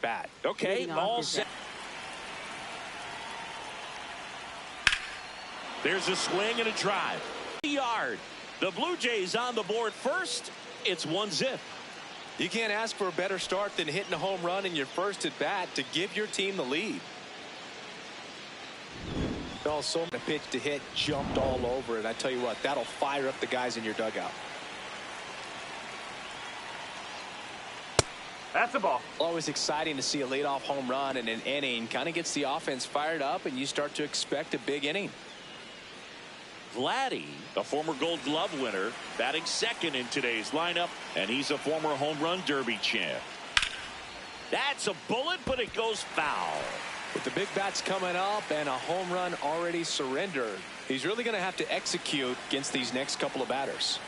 bat. Okay, all set. There's a swing and a drive. Yard. The Blue Jays on the board first. It's 1-0. You can't ask for a better start than hitting a home run in your first at bat to give your team the lead. Also, a pitch to hit, jumped all over it. I tell you what, that'll fire up the guys in your dugout. That's a ball. Always exciting to see a leadoff home run in an inning. Kind of gets the offense fired up, and you start to expect a big inning. Vladdy, the former Gold Glove winner, batting second in today's lineup, and he's a former home run derby champ. That's a bullet, but it goes foul. With the big bats coming up and a home run already surrendered, he's really going to have to execute against these next couple of batters.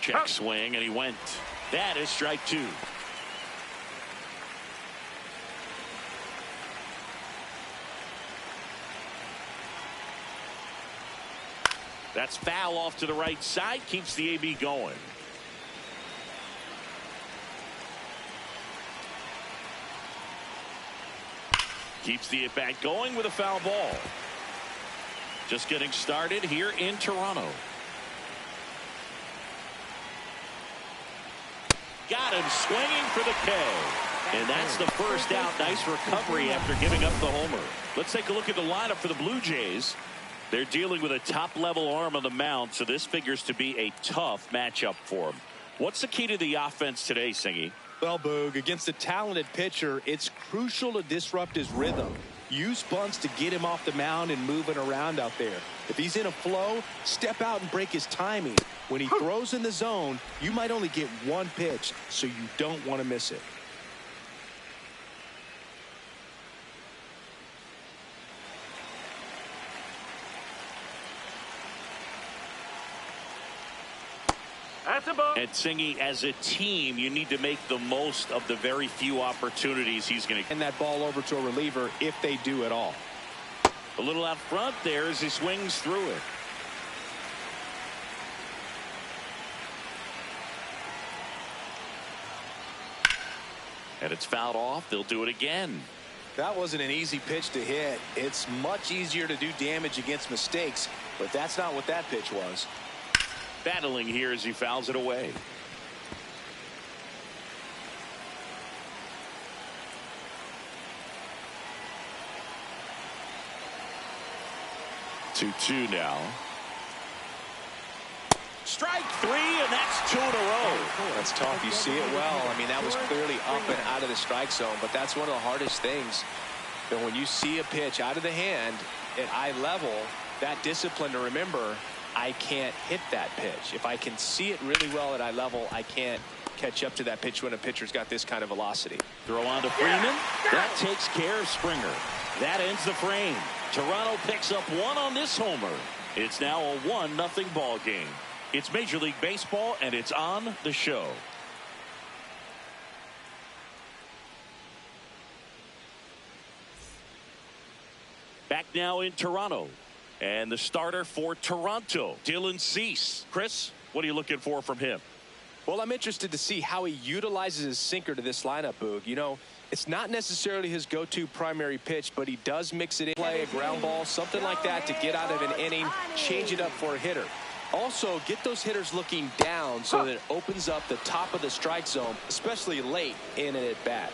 Check swing, and he went. That is strike two. That's foul off to the right side. Keeps the AB going. Keeps the at-bat going with a foul ball. Just getting started here in Toronto. Got him swinging for the K. And that's the first out. Nice recovery after giving up the homer. Let's take a look at the lineup for the Blue Jays. They're dealing with a top-level arm on the mound, so this figures to be a tough matchup for them. What's the key to the offense today, Singy? Well, Boog, against a talented pitcher, it's crucial to disrupt his rhythm. Use bunts to get him off the mound and moving around out there. If he's in a flow, step out and break his timing. When he throws in the zone, you might only get one pitch, so you don't want to miss it. That's a ball. And Singy, as a team, you need to make the most of the very few opportunities he's going to hand that ball over to a reliever if they do at all. A little out front there as he swings through it. And it's fouled off. They'll do it again. That wasn't an easy pitch to hit. It's much easier to do damage against mistakes, but that's not what that pitch was. Battling here as he fouls it away. Two now. Strike three, and that's two in a row. That's tough. You see it well. I mean, that was clearly up and out of the strike zone, but that's one of the hardest things. And when you see a pitch out of the hand at eye level, that discipline to remember, I can't hit that pitch. If I can see it really well at eye level, I can't catch up to that pitch when a pitcher's got this kind of velocity. Throw on to Freeman. That takes care of Springer. That ends the frame. Toronto picks up one on this homer. It's now a 1-0 ball game. It's Major League Baseball, and it's on the show. Back now in Toronto. And the starter for Toronto, Dylan Cease. Chris, what are you looking for from him? Well, I'm interested to see how he utilizes his sinker to this lineup, Boog. You know, it's not necessarily his go-to primary pitch, but he does mix it in, play a ground ball, something like that to get out of an inning, change it up for a hitter. Also, get those hitters looking down so that it opens up the top of the strike zone, especially late in an at-bat.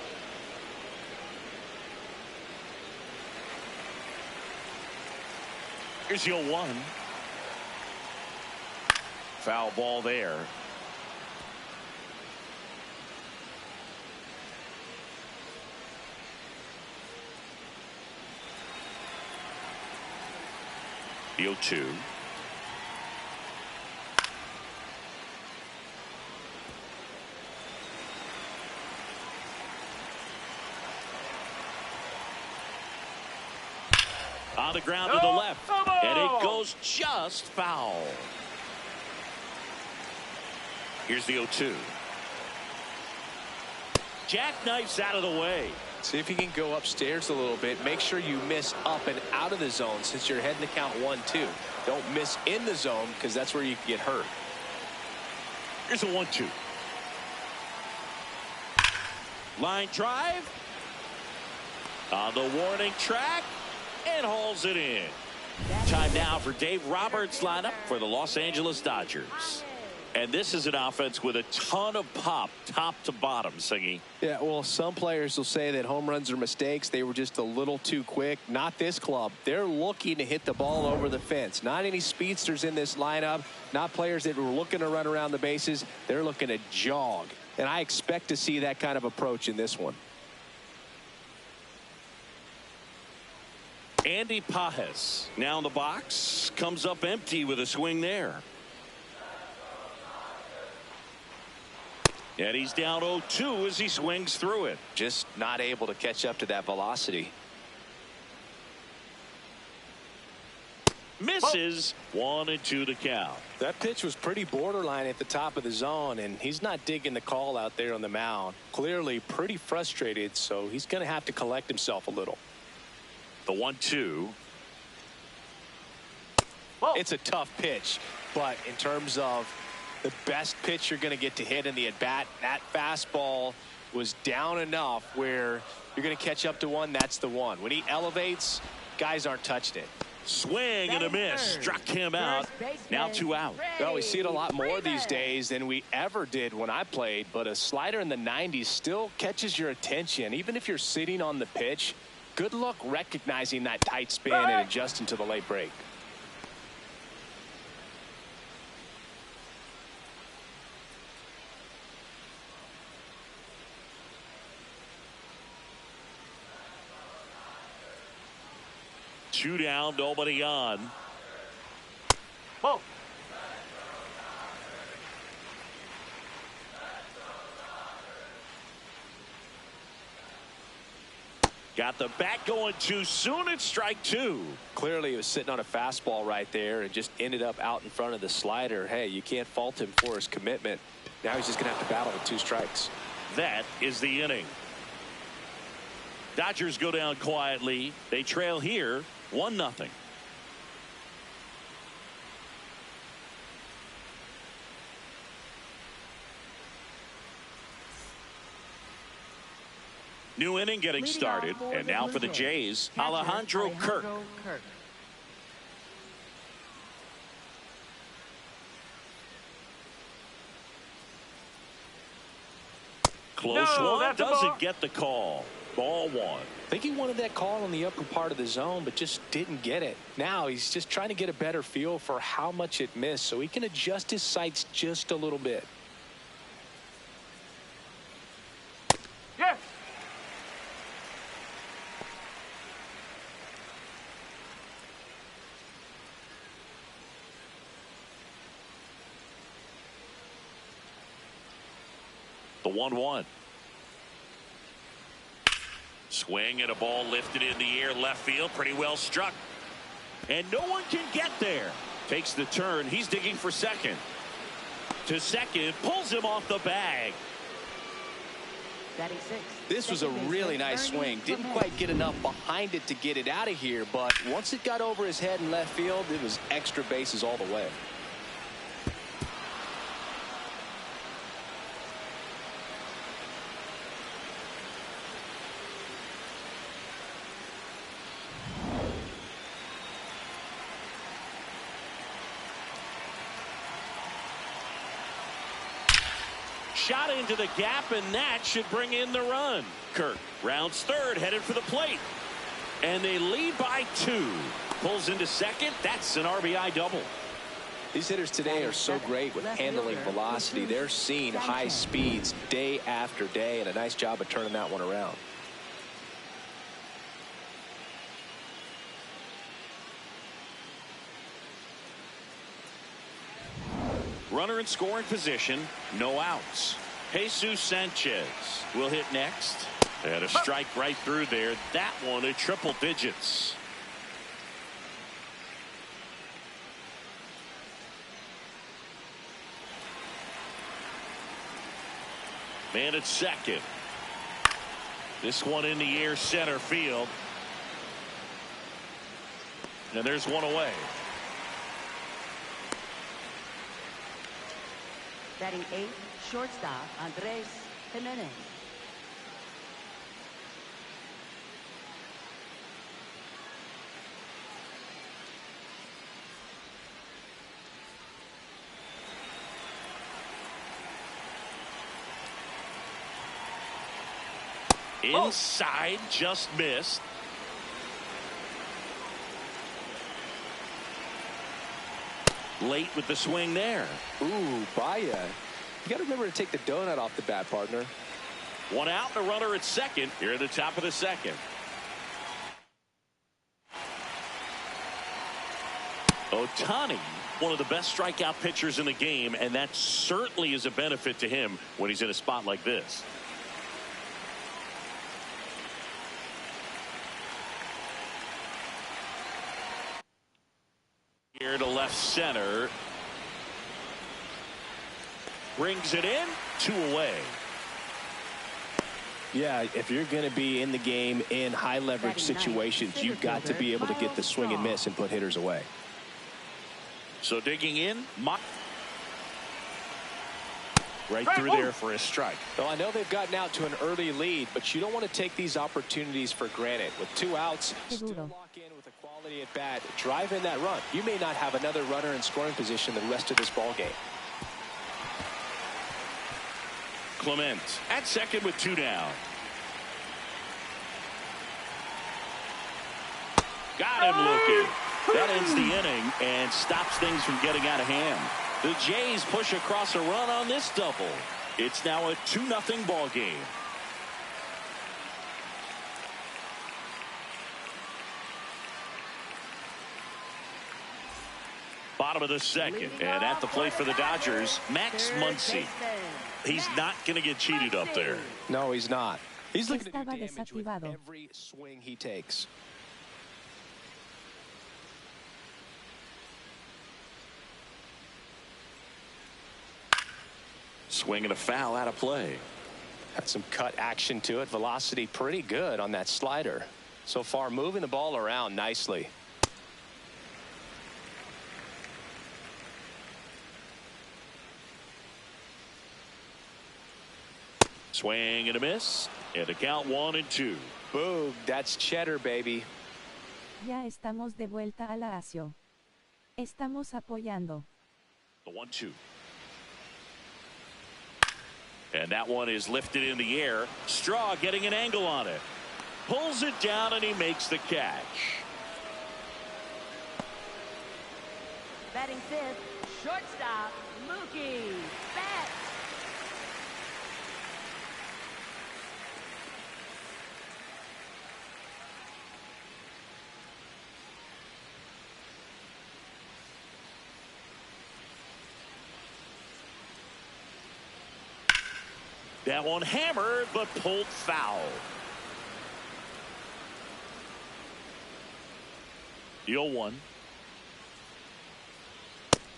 Here's your 1. Foul ball there. The 0-2. On the ground to the left, and it goes just foul. Here's the 0-2. Jackknifes out of the way. See if you can go upstairs a little bit. Make sure you miss up and out of the zone since you're heading to count 1-2. Don't miss in the zone because that's where you can get hurt. Here's a 1-2. Line drive. On the warning track. And hauls it in. Time now for Dave Roberts' lineup for the Los Angeles Dodgers. And this is an offense with a ton of pop, top to bottom, Singy. Yeah, well, some players will say that home runs are mistakes. They were just a little too quick. Not this club. They're looking to hit the ball over the fence. Not any speedsters in this lineup. Not players that were looking to run around the bases. They're looking to jog. And I expect to see that kind of approach in this one. Andy Pages now in the box. Comes up empty with a swing there. And he's down 0-2 as he swings through it. Just not able to catch up to that velocity. Misses. 1-2 to count. That pitch was pretty borderline at the top of the zone, and he's not digging the call out there on the mound. Clearly pretty frustrated, so he's going to have to collect himself a little. The 1-2. It's a tough pitch, but in terms of the best pitch you're going to get to hit in the at-bat, that fastball was down enough where you're going to catch up to one. That's the one. When he elevates, guys aren't touching it. Swing and a miss. Struck him out. Now 2 out. Well, we see it a lot more these days than we ever did when I played, but a slider in the 90s still catches your attention. Even if you're sitting on the pitch, good luck recognizing that tight spin and adjusting to the late break. Two down, nobody on. Ball. Got the bat going too soon. It's strike 2. Clearly he was sitting on a fastball right there and just ended up out in front of the slider. Hey, you can't fault him for his commitment. Now he's just going to have to battle with 2 strikes. That is the inning. Dodgers go down quietly. They trail here 1-0. New inning getting started, and now for the Jays, Alejandro Kirk. Close one, doesn't get the call. Ball 1. I think he wanted that call on the upper part of the zone, but just didn't get it. Now he's just trying to get a better feel for how much it missed so he can adjust his sights just a little bit. Yes. The 1-1. Swing and a ball lifted in the air left field. Pretty well struck. And no one can get there. Takes the turn. He's digging for second. To second. Pulls him off the bag. This was a really nice swing. Didn't quite get enough behind it to get it out of here, but once it got over his head in left field, it was extra bases all the way. Shot into the gap, and that should bring in the run. Kirk rounds third, headed for the plate. And they lead by 2. Pulls into second. That's an RBI double. These hitters today are so great with handling velocity. They're seeing high speeds day after day, and a nice job of turning that one around. Runner in scoring position, no outs. Jesus Sanchez will hit next. And a strike right through there. That one at triple digits. Man at second. This one in the air center field. And there's one away. Batting 8th, shortstop Andres Gimenez. Inside, just missed. Late with the swing there. Ooh, Baez. You got to remember to take the donut off the bat, partner. One out, and a runner at second here at the top of the second. Ohtani, one of the best strikeout pitchers in the game, and that certainly is a benefit to him when he's in a spot like this. Here to left center. Brings it in, 2 away. Yeah, if you're going to be in the game in high leverage situations, you've got to be able to get the swing and miss and put hitters away. So digging in, right through there for a strike. Well, I know they've gotten out to an early lead, but you don't want to take these opportunities for granted. With 2 outs, still lock in with a quality at bat, drive in that run. You may not have another runner in scoring position the rest of this ball game. Clement at second with 2 down. Got him looking. That ends the inning and stops things from getting out of hand. The Jays push across a run on this double. It's now a 2-0 ball game. Bottom of the second, and at the plate for the Dodgers, Max Muncy. He's not going to get cheated up there. No, he's not. He's looking to do damage with every swing he takes. Swing and a foul out of play. Had some cut action to it. Velocity pretty good on that slider. So far, moving the ball around nicely. Swing and a miss, and a count 1-2. Boog, that's cheddar, baby. Ya estamos de vuelta al Acio. Estamos apoyando. The 1-2. And that one is lifted in the air. Straw getting an angle on it. Pulls it down, and he makes the catch. Batting fifth, shortstop, Mookie Betts. That one hammered, but pulled foul. The 0-1.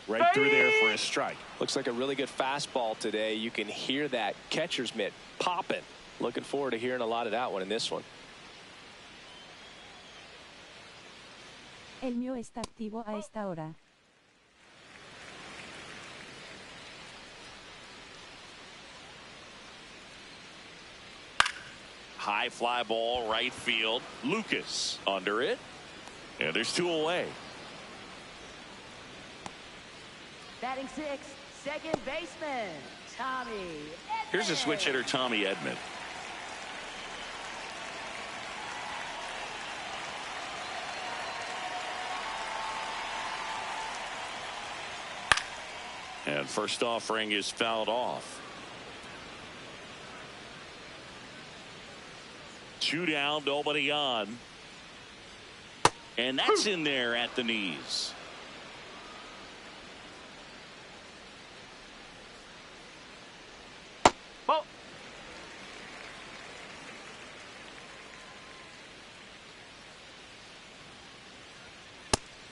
Right through there for a strike. Looks like a really good fastball today. You can hear that catcher's mitt popping. Looking forward to hearing a lot of that one in this one. El mío está activo a esta hora. High fly ball, right field. Lucas under it. And there's 2 away. Batting sixth, second baseman, Tommy Edman. Here's a switch hitter, Tommy Edman. And first offering is fouled off. 2 down, nobody on. And that's in there at the knees. Ball.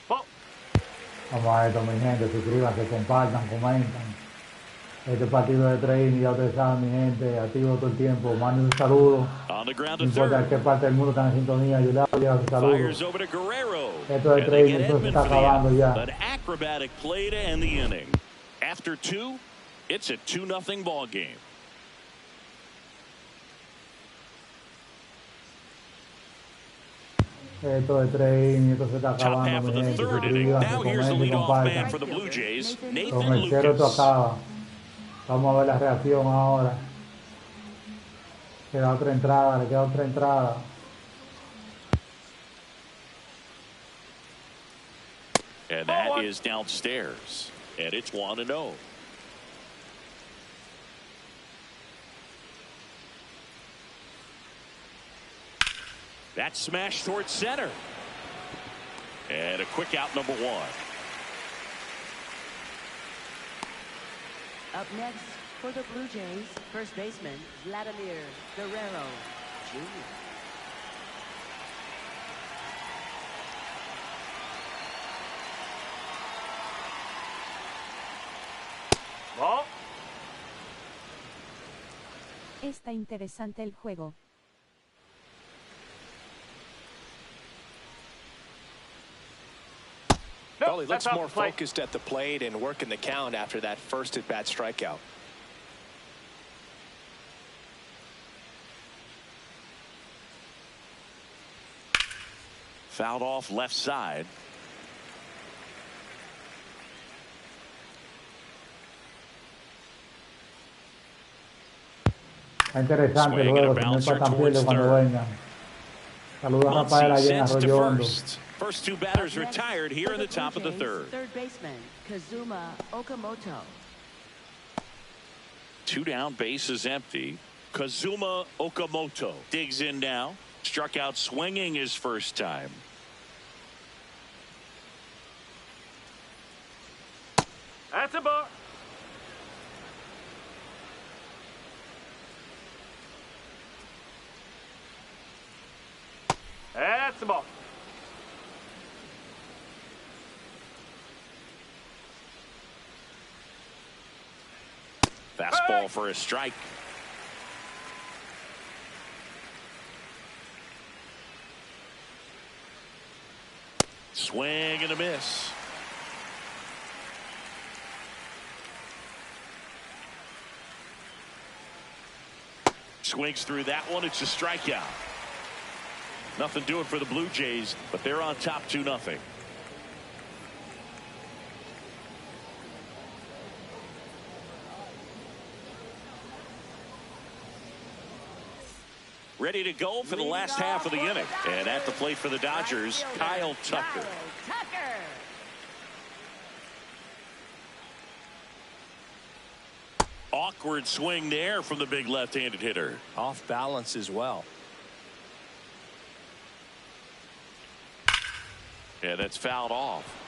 Ball. Vamos a esto, mi gente, suscríbanse, compartan, comentan. Este partido de trading, ya ustedes saben, mi gente, activo todo el tiempo. Manden un saludo. On the ground No to importa en third. qué parte del mundo están en sintonía, yo les voy a un saludo. Fires over to Guerrero. Esto de And they trading, get esto se Edman está for the acabando out. ya. An acrobatic play to end the inning. After 2, it's a 2-0 ball game. Esto de trading, esto se está Top acabando, half mi of the gente. third inning. Suscríbanse, Now here's the comenten, leadoff man compartan. for the Blue Jays, Con Nathan el cero esto Lucas. acaba. Vamos a ver la reacción ahora. queda otra entrada, le queda otra entrada. And that is downstairs. And it's 1-0. That smash towards center. And a quick out, number 1. Up next for the Blue Jays, first baseman Vladimir Guerrero Jr. Ball. Está interesante el juego. Well, he That's looks off more the plate. focused at the plate and working the count after that first at-bat strikeout. Fouled off left side. Está interesante el Swing and a juego, si no bouncer empatan towards pierde cuando third. vengan. Saludos a Rafael Muncy allá en sends to Arroyo Hondo. first. First two batters Up next retired here for in the Blue top of the Jays, third. Third baseman Kazuma Okamoto. 2 down, base is empty. Kazuma Okamoto digs in now. Struck out swinging his first time. That's a ball. That's the ball. Fastball for a strike. Swing and a miss. Swings through that one. It's a strikeout. Nothing doing for the Blue Jays, but they're on top 2-0. Ready to go for the last half of the inning. And at the plate for the Dodgers, Kyle Tucker. Awkward swing there from the big left-handed hitter. Off balance as well. And that's fouled off.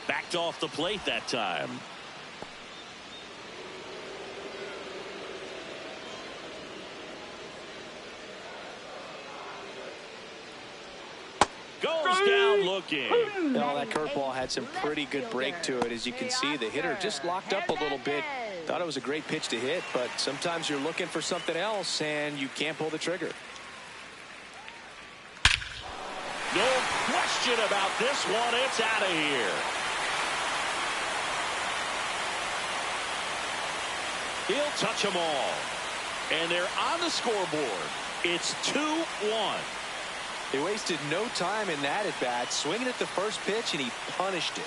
Backed off the plate that time. Goes down looking. You know, that curveball had some pretty good break to it. As you can see, the hitter just locked up a little bit. Thought it was a great pitch to hit, but sometimes you're looking for something else and you can't pull the trigger. No question about this one. It's out of here. He'll touch them all. And they're on the scoreboard. It's 2-1. They wasted no time in that at bat, swinging at the first pitch, and he punished it.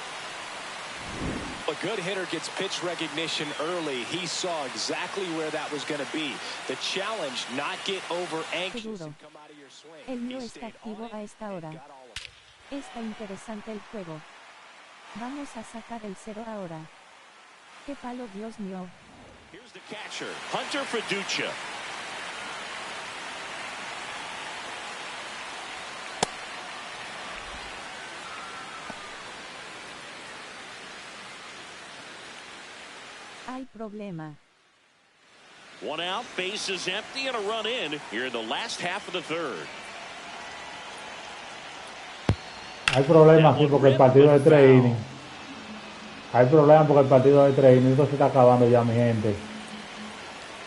A good hitter gets pitch recognition early. He saw exactly where that was going to be. The challenge, not get over anxious and come out of your swing. El mío He está stayed on activo it a esta and hora. got all of it. Está interesante el juego. Vamos a sacar el cero ahora. ¡Qué palo, Dios mío! Here's the catcher, Hunter Fiducia. Hay problema. One out, base is empty, and a run in here in the last half of the third. Hay problemas aquí porque el partido de 3 innings. Hay problemas porque el partido de 3 innings. Esto se está acabando ya, mi gente.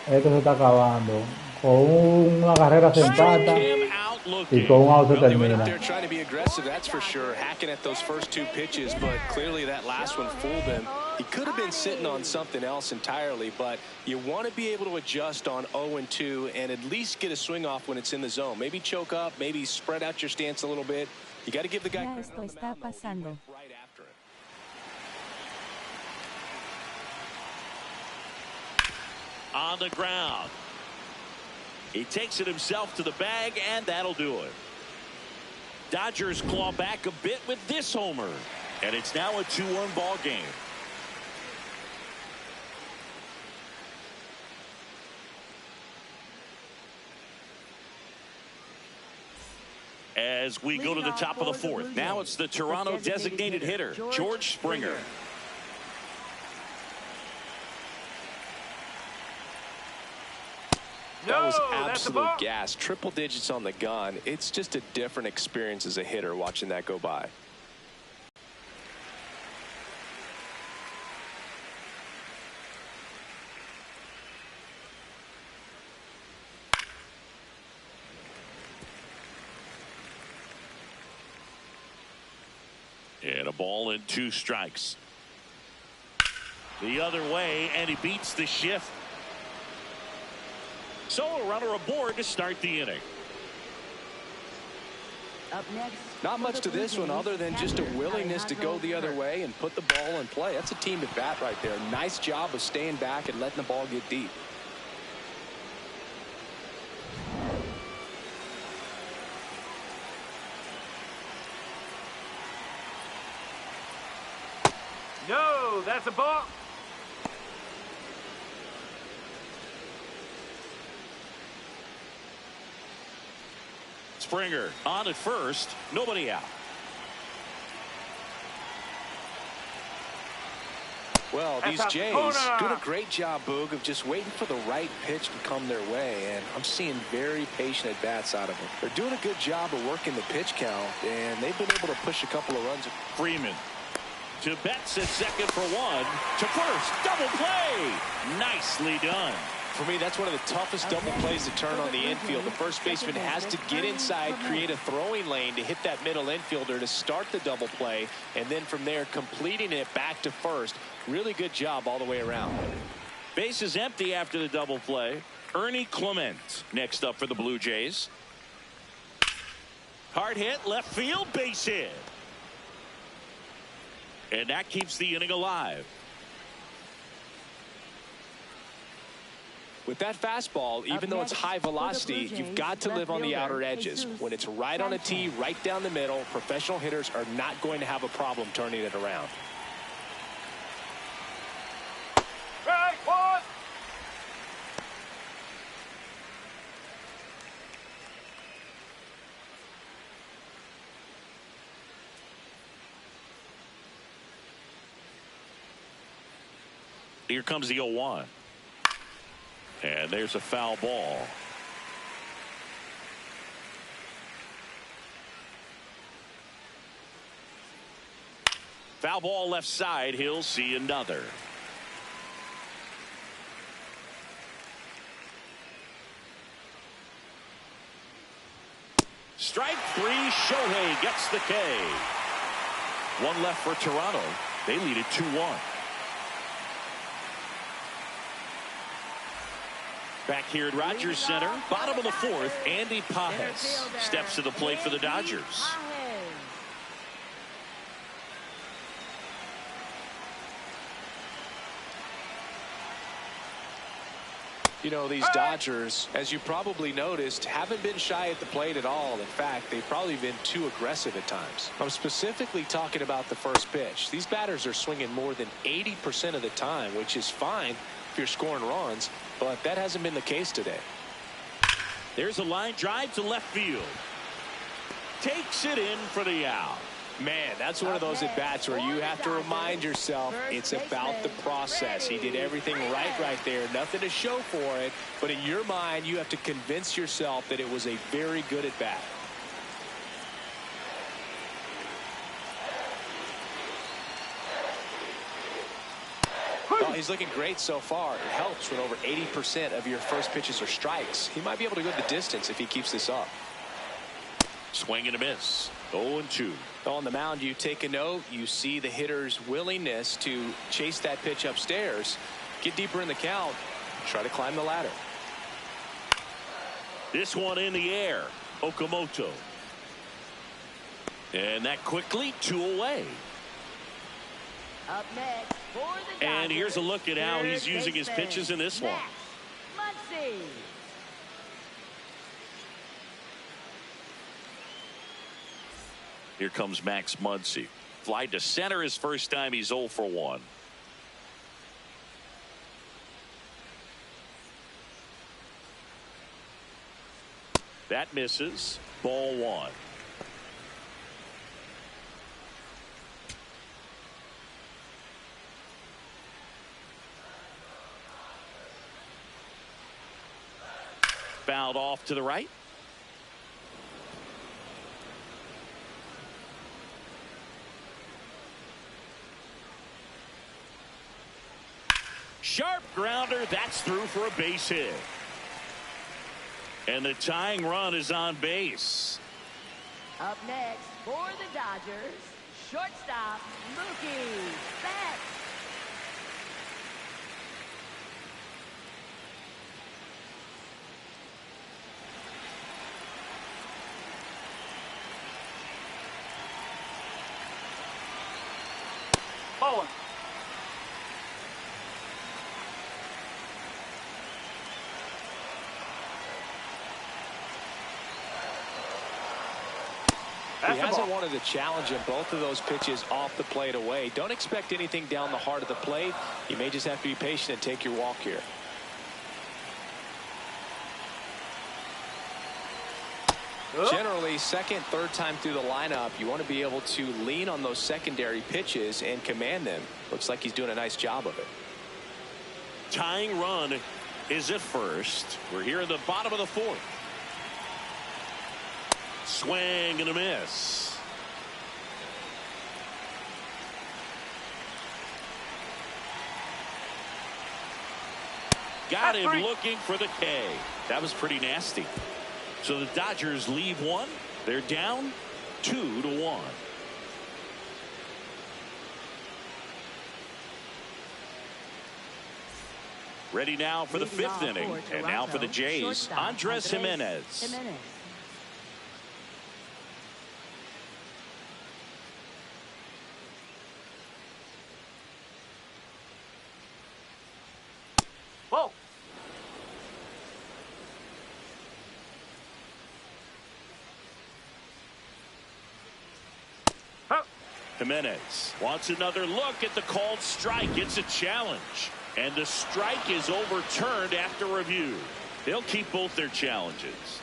Esto se está acabando. Con una carrera se empata y con un out se Well, they went up termina. there trying to be aggressive, that's for sure, hacking at those first two pitches, but clearly that last one fooled him. He could have been sitting on something else entirely, but you want to be able to adjust on 0-2 and at least get a swing off when it's in the zone. Maybe choke up, maybe spread out your stance a little bit. You got to give the guy Ya credit esto on the está mound, though. He pasando. went right after it. on the ground. He takes it himself to the bag, and that'll do it. Dodgers claw back a bit with this homer, and it's now a 2-1 ball game. As we go to the top of the fourth, now it's the Toronto designated hitter, George Springer. That was absolute gas. Triple digits on the gun. It's just a different experience as a hitter watching that go by. And a ball and 2 strikes. The other way, and he beats the shift. So a runner aboard to start the inning. Up next, Not much to this one other than just a willingness to go the other way and put the ball in play. That's a team at bat right there. Nice job of staying back and letting the ball get deep. No, that's a ball. Springer on at first, nobody out. Well, these That's a Jays corner. doing a great job, Boog, of just waiting for the right pitch to come their way, and I'm seeing very patient at-bats out of them. They're doing a good job of working the pitch count, and they've been able to push a couple of runs. Freeman to Betts at second for 1, to first, double play. Nicely done. For me, that's one of the toughest double plays to turn on the infield. The first baseman has to get inside, create a throwing lane to hit that middle infielder to start the double play, and then from there completing it back to first. Really good job all the way around. Base is empty after the double play. Ernie Clement next up for the Blue Jays. Hard hit, left field, base hit. And that keeps the inning alive. With that fastball, even though it's high velocity, you've got to live on the outer edges. When it's right on a tee, right down the middle, professional hitters are not going to have a problem turning it around. Right, one. Here comes the 0-1. And there's a foul ball. Foul ball left side. He'll see another. Strike 3. Shohei gets the K. 1 left for Toronto. They lead it 2-1. Back here at Rogers Center, bottom of the fourth, Andy Pages steps to the plate for the Dodgers. You know, these Dodgers, as you probably noticed, haven't been shy at the plate at all. In fact, they've probably been too aggressive at times. I'm specifically talking about the first pitch. These batters are swinging more than 80% of the time, which is fine if you're scoring runs, but that hasn't been the case today. There's a line drive to left field. Takes it in for the out. Man, that's one of those at-bats where you have to remind yourself it's about the process. He did everything right there. Nothing to show for it, but in your mind, you have to convince yourself that it was a very good at-bat. Well, he's looking great so far. It helps when over 80% of your first pitches are strikes. He might be able to go the distance if he keeps this up. Swing and a miss. 0-2. On the mound, you take a note. You see the hitter's willingness to chase that pitch upstairs, get deeper in the count, try to climb the ladder. This one in the air. Okamoto. And that quickly 2 away. Up next for the And Dodgers, here's a look at how he's third using his baseman, pitches in this one. Max Muncy. Here comes Max Muncy. Fly to center his first time. He's 0 for 1. That misses. Ball 1. Fouled off to the right. Sharp grounder. That's through for a base hit. And the tying run is on base. Up next for the Dodgers, shortstop Mookie Betts. Bowling. He hasn't wanted to challenge him. Both of those pitches off the plate away. Don't expect anything down the heart of the plate. You may just have to be patient and take your walk here. Generally, second, third time through the lineup, you want to be able to lean on those secondary pitches and command them. Looks like he's doing a nice job of it. Tying run is at first. We're here in the bottom of the 4th. Swing and a miss. Got him looking for the K. That was pretty nasty. So the Dodgers leave one. They're down 2-1. Ready now for the 5th inning. And now for the Jays, Andres Gimenez. Whoa. Gimenez wants another look at the called strike. It's a challenge. And the strike is overturned after review. They'll keep both their challenges.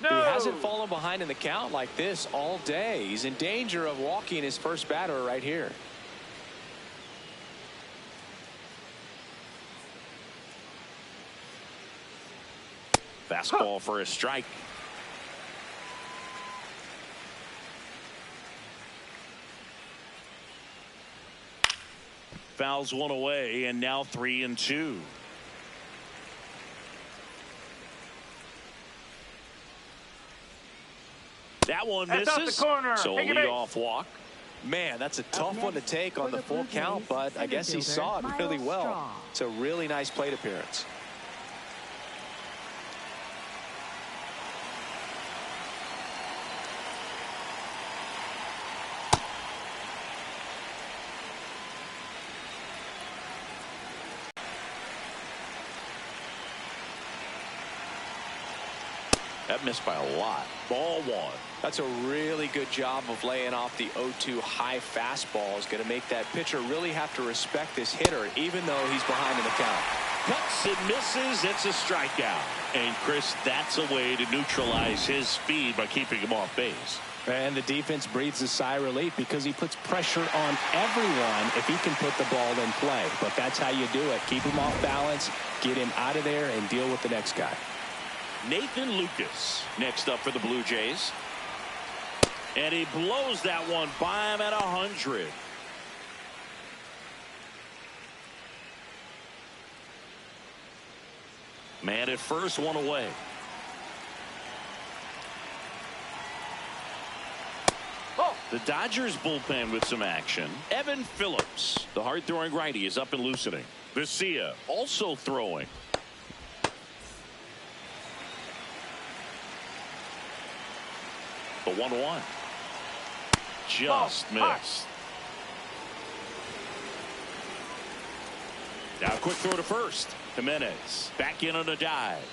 He hasn't fallen behind in the count like this all day. He's in danger of walking his first batter right here. Fastball for a strike. Fouls one away, and now 3-2. That one That's out misses. the corner. So a Take a base. leadoff walk. Man, that's a tough one to take on the full count, but I guess he saw it really well. It's a really nice plate appearance. That missed by a lot. Ball 1. That's a really good job of laying off the 0-2 high fastball. Is going to make that pitcher really have to respect this hitter, even though he's behind in the count. Cuts and misses. It's a strikeout. And Chris, that's a way to neutralize his speed by keeping him off base. And the defense breathes a sigh of relief because he puts pressure on everyone if he can put the ball in play. But that's how you do it. Keep him off balance, get him out of there, and deal with the next guy. Nathan Lucas next up for the Blue Jays. And he blows that one by him at 100. Man at first, one away. Oh, the Dodgers bullpen with some action. Evan Phillips, the hard-throwing righty, is up and loosening. Vesia also throwing. The 1-1. Just missed. Now quick throw to first. Jimenez back in on a dive.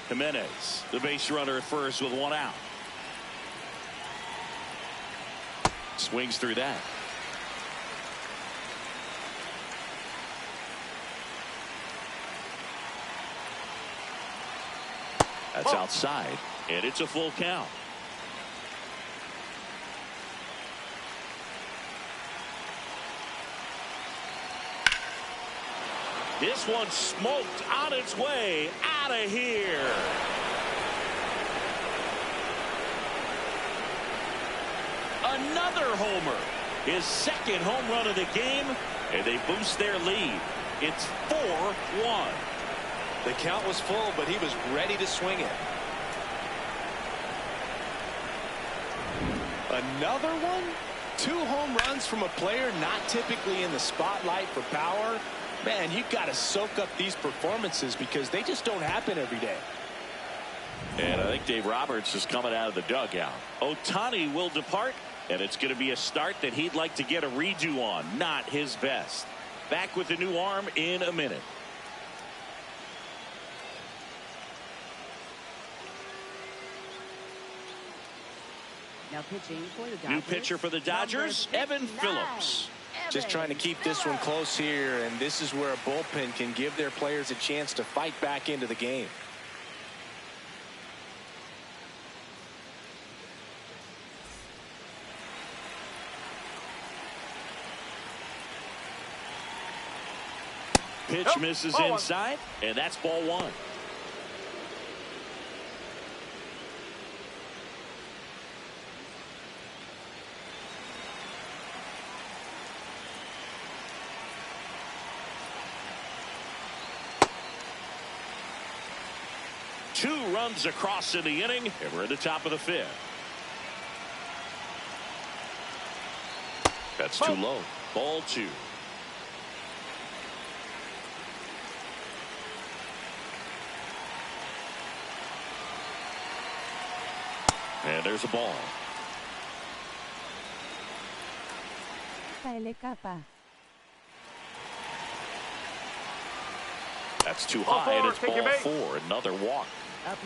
Jimenez, the base runner at first with one out. Swings through that. That's outside, and it's a full count. This one smoked on its way out of here. Another homer. His second home run of the game, and they boost their lead. It's 4-1. The count was full, but he was ready to swing it. Another one? 2 home runs from a player not typically in the spotlight for power. Man, you've got to soak up these performances because they just don't happen every day. And I think Dave Roberts is coming out of the dugout. Ohtani will depart, and it's going to be a start that he'd like to get a redo on. Not his best. Back with the new arm in a minute. Now pitching for the Dodgers. New pitcher for the Dodgers, Evan Phillips. Just trying to keep this one close here, and this is where a bullpen can give their players a chance to fight back into the game. Pitch misses inside, and that's ball 1. Two runs across in the inning, and we're at the top of the 5th. That's too low. Ball 2. And there's a ball. KLK. That's too high, and it's ball 4. Another walk.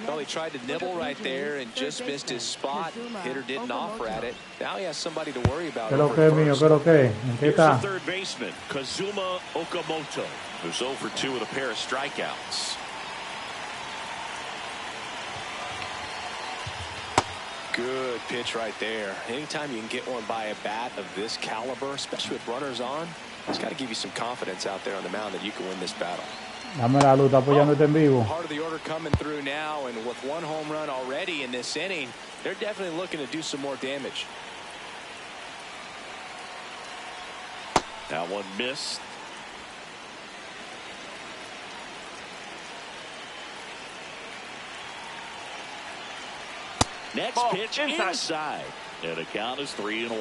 Well, he tried to nibble right there and just missed his spot. Hitter didn't offer at it. Now he has somebody to worry about. ¿Qué lo que, mío? ¿Qué lo que? ¿En qué Here's está? the third baseman, Kazuma Okamoto, who's 0 for 2 with a pair of strikeouts. Good pitch right there. Anytime you can get one by a bat of this caliber, especially with runners on, it's got to give you some confidence out there on the mound that you can win this battle. Dame la luz, está apoyándote en vivo. Part of the order coming through now, and with 1 home run already in this inning, they're definitely looking to do some more damage. That one missed. Next pitch inside. And the count is 3-1.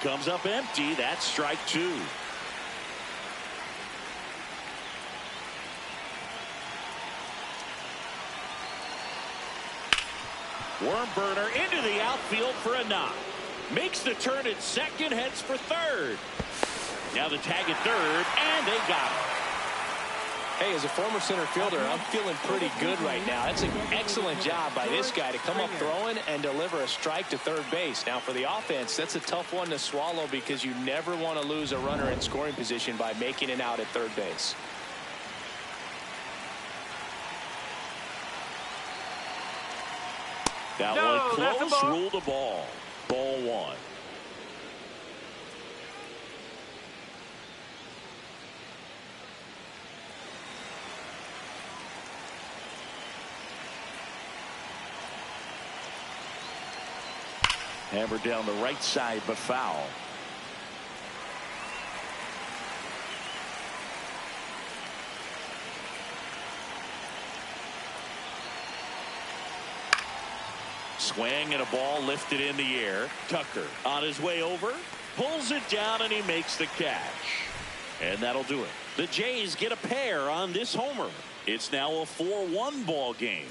Comes up empty. That's strike 2. Worm burner into the outfield for a knock. Makes the turn at second, heads for third. Now the tag at third, and they got him. Hey, as a former center fielder, I'm feeling pretty good right now. That's an excellent job by this guy to come up throwing and deliver a strike to third base. Now, for the offense, that's a tough one to swallow because you never want to lose a runner in scoring position by making it out at third base. That one close, ruled a ball. Ball 1. Hammered down the right side, but foul. Swing and a ball lifted in the air. Tucker on his way over, pulls it down, and he makes the catch. And that'll do it. The Jays get a pair on this homer. It's now a 4-1 ball game.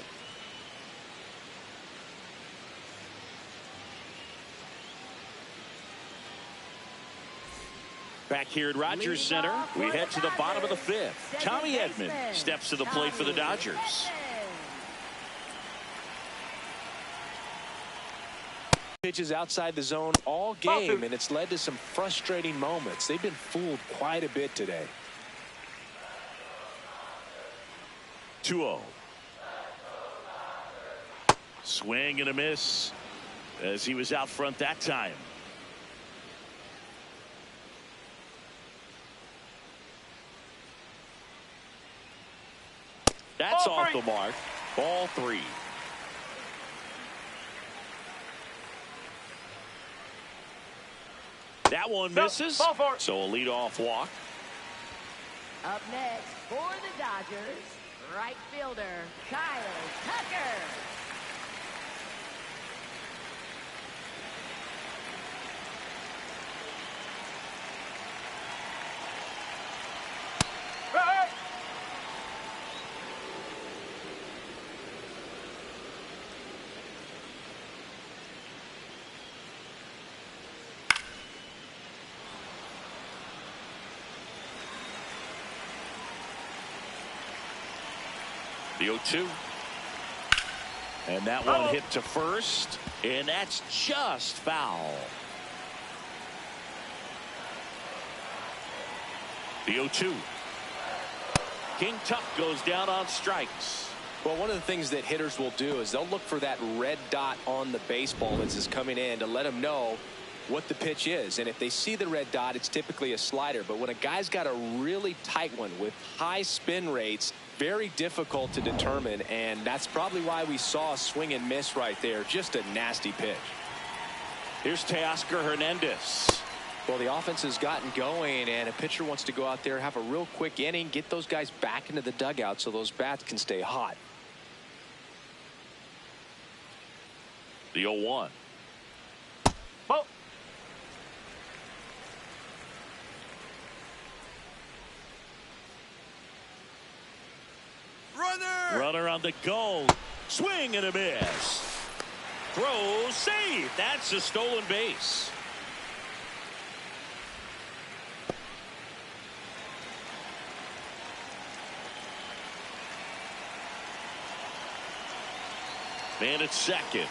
Back here at Rogers Center, we head to the bottom of the fifth. Tommy Edman steps to the plate for the Dodgers. Pitches outside the zone all game, and it's led to some frustrating moments. They've been fooled quite a bit today. 2-0. Swing and a miss as he was out front that time. That's off the mark. Ball 3. That one misses. So a leadoff walk. Up next for the Dodgers, right fielder Kyle Tucker. The 0-2. And that one hit to first. And that's just foul. The 0-2. King Tuck goes down on strikes. Well, one of the things that hitters will do is they'll look for that red dot on the baseball as it's coming in to let them know what the pitch is. And if they see the red dot, it's typically a slider. But when a guy's got a really tight one with high spin rates, very difficult to determine, and that's probably why we saw a swing and miss right there. Just a nasty pitch. Here's Teoscar Hernandez. Well, the offense has gotten going, and a pitcher wants to go out there, have a real quick inning, get those guys back into the dugout so those bats can stay hot. The 0-1. Runner on the go. Swing and a miss. Throw safe. That's a stolen base. Man at second.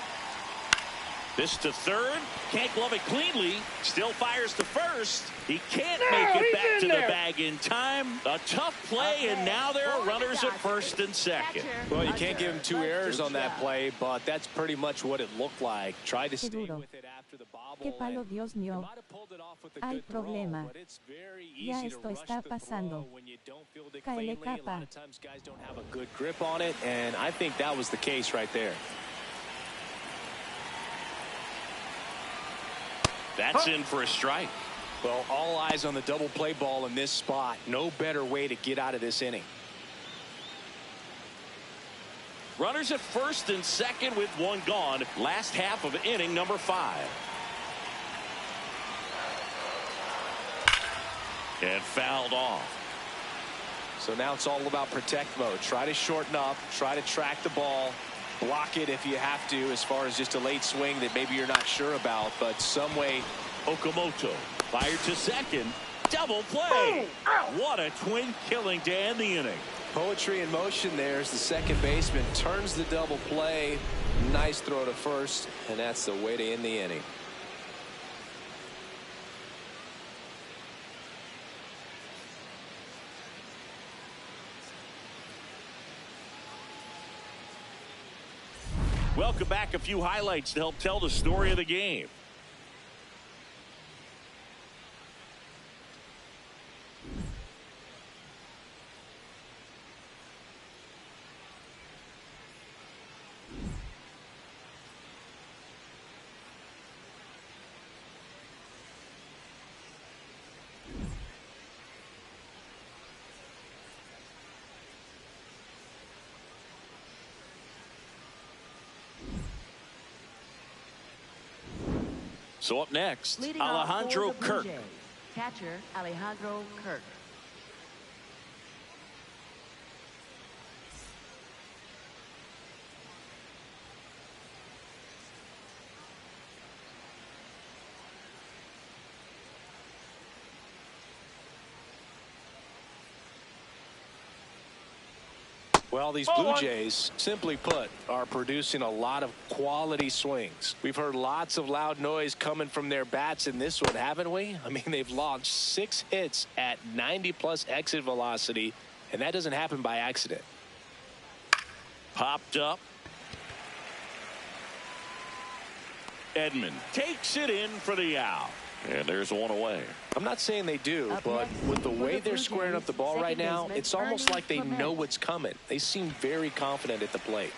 This to third. Can't glove it cleanly. Still fires to first. He can't make it back to the bag in time. A tough play, and now there are runners at first and second. Well, you can't give him 2 errors on that play, but that's pretty much what it looked like. Tried to stay with it after the bobble. Qué palo, Dios mío. Hay problema. Ya esto está pasando. Kyle Capa. A lot of times guys don't have a good grip on it, and I think that was the case right there. That's in for a strike. Well, all eyes on the double play ball in this spot. No better way to get out of this inning. Runners at first and second with one gone. Last half of inning number 5. And fouled off. So now it's all about protect mode. Try to shorten up. Try to track the ball. Block it if you have to, as far as just a late swing that maybe you're not sure about, but some way. Okamoto fired to second. Double play. What a twin killing to end the inning. Poetry in motion there as the second baseman turns the double play. Nice throw to first, and that's the way to end the inning. Welcome back. A few highlights to help tell the story of the game. So up next, Leading Alejandro off for the Blue Kirk. Jays, catcher Alejandro Kirk. Well, these Blue Jays, simply put, are producing a lot of quality swings. We've heard lots of loud noise coming from their bats in this one, haven't we? I mean, they've launched 6 hits at 90-plus exit velocity, and that doesn't happen by accident. Popped up. Edman takes it in for the out. And there's one away. I'm not saying they do, but with the way they're squaring up the ball right now, it's almost like they know what's coming. They seem very confident at the plate.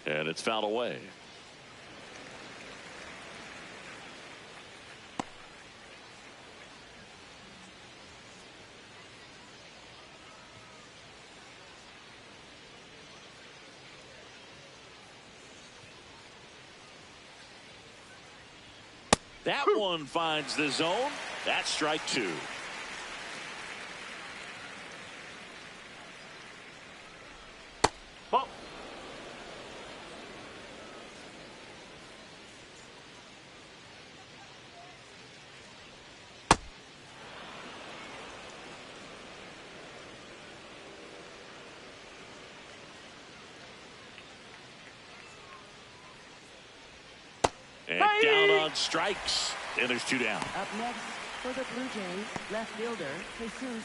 And it's fouled away. That one finds the zone. That's strike 2. Ball. And down on strikes. And there's 2 down. Up next for the Blue Jays, left fielder Jesus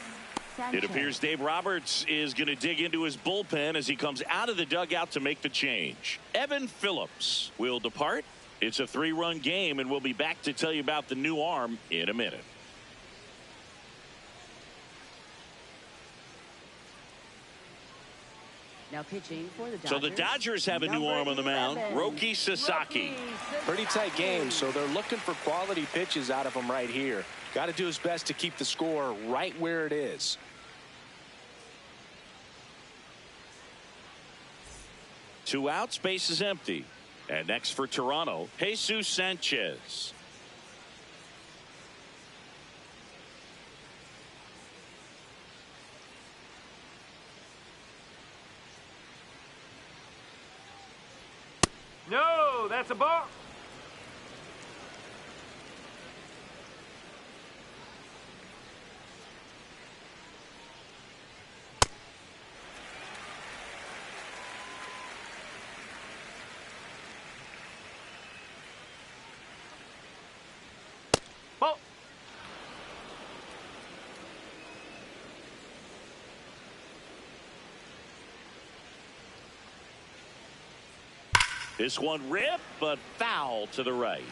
Sanchez. It appears Dave Roberts is going to dig into his bullpen as he comes out of the dugout to make the change. Evan Phillips will depart. It's a 3-run game, and we'll be back to tell you about the new arm in a minute. Now pitching for the Dodgers. So the Dodgers have a new arm on the mound, Roki Sasaki. Pretty tight game, so they're looking for quality pitches out of him right here. Got to do his best to keep the score right where it is. Two outs, base is empty. And next for Toronto, Jesus Sanchez. No, that's a ball. Ball. This one ripped, but foul to the right.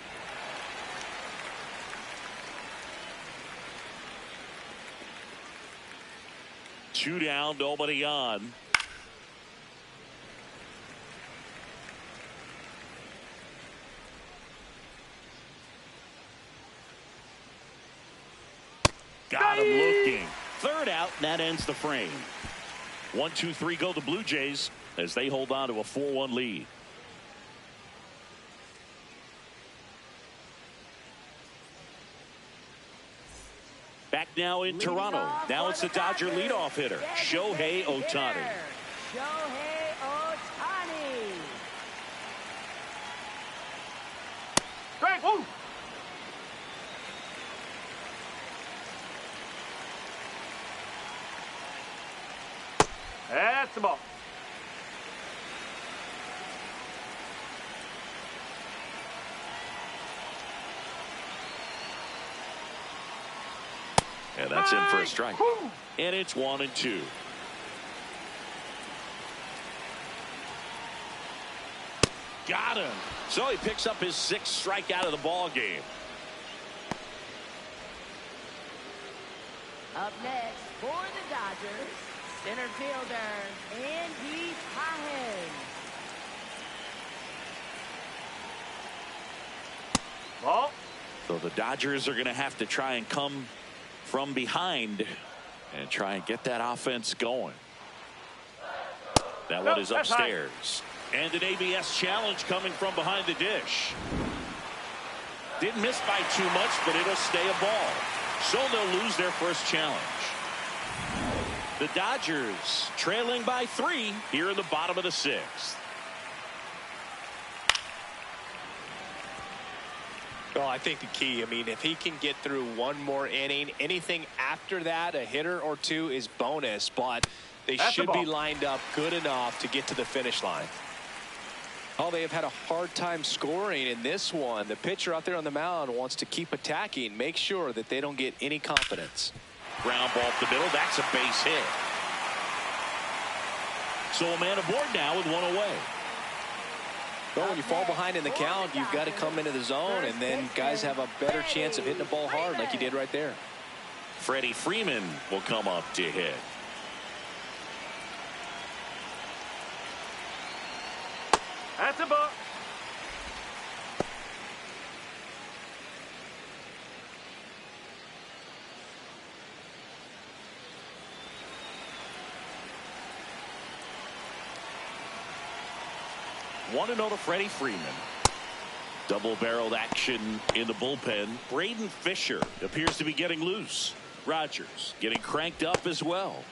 Two down, nobody on. Got him looking. Third out, and that ends the frame. 1-2-3 go the Blue Jays as they hold on to a 4-1 lead. Back now in Toronto. Now it's the Dodger leadoff hitter, Shohei Ohtani. Shohei Ohtani. Strike. Woo. That's the ball. And that's in for a strike. And it's 1-2. Got him. So he picks up his 6th strikeout of the ball game. Up next for the Dodgers, center fielder Andy Pahen. Ball. So the Dodgers are going to have to try and come from behind and try and get that offense going. That one is upstairs. And an ABS challenge coming from behind the dish. Didn't miss by too much, but it'll stay a ball. So they'll lose their first challenge. The Dodgers trailing by 3 here in the bottom of the 6th. Well, I think the key, I mean, if he can get through one more inning, anything after that, a hitter or two is bonus, but they should be lined up good enough to get to the finish line. Oh, they have had a hard time scoring in this one. The pitcher out there on the mound wants to keep attacking, make sure that they don't get any confidence. Ground ball up the middle. That's a base hit. So a man aboard now with one away. Well, when you fall behind in the count, you've got to come into the zone, and then guys have a better chance of hitting the ball hard like you did right there. Freddie Freeman will come up to hit. That's a ball. Want to know to Freddie Freeman. Double-barreled action in the bullpen. Braden Fisher appears to be getting loose. Rogers getting cranked up as well.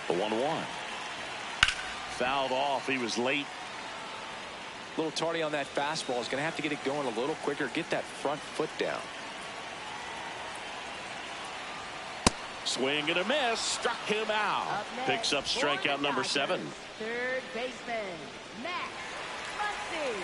The 1-1. Fouled off. He was late. A little tardy on that fastball. Is going to have to get it going a little quicker. Get that front foot down. Swing and a miss. Struck him out. Picks up strikeout number 7. Third baseman, Max Muncy.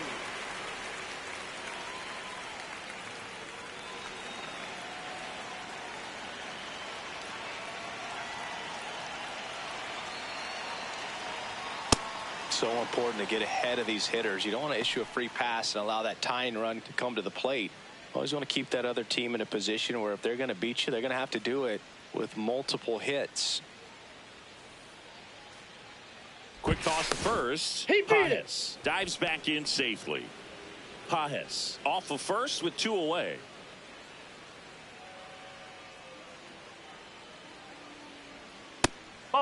So important to get ahead of these hitters. You don't want to issue a free pass and allow that tying run to come to the plate. Always want to keep that other team in a position where if they're going to beat you, they're going to have to do it with multiple hits. Quick toss to first. He beat it. Dives back in safely. Pages off of first with 2 away.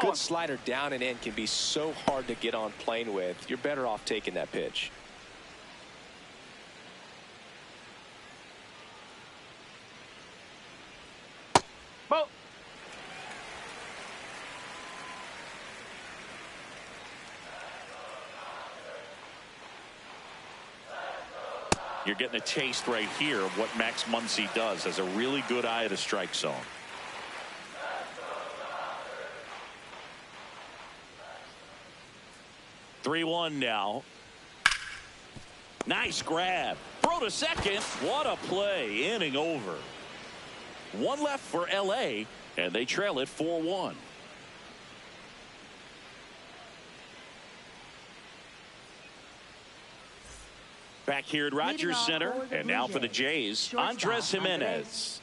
Good slider down and in can be so hard to get on plane with. You're better off taking that pitch. Ball. You're getting a taste right here of what Max Muncy does. Has a really good eye at a strike zone. Three-1 now. Nice grab. Throw to second. What a play. Inning over. 1 left for LA, and they trail it 4-1. Back here at Rogers Center, and now for the Jays, Andres Gimenez.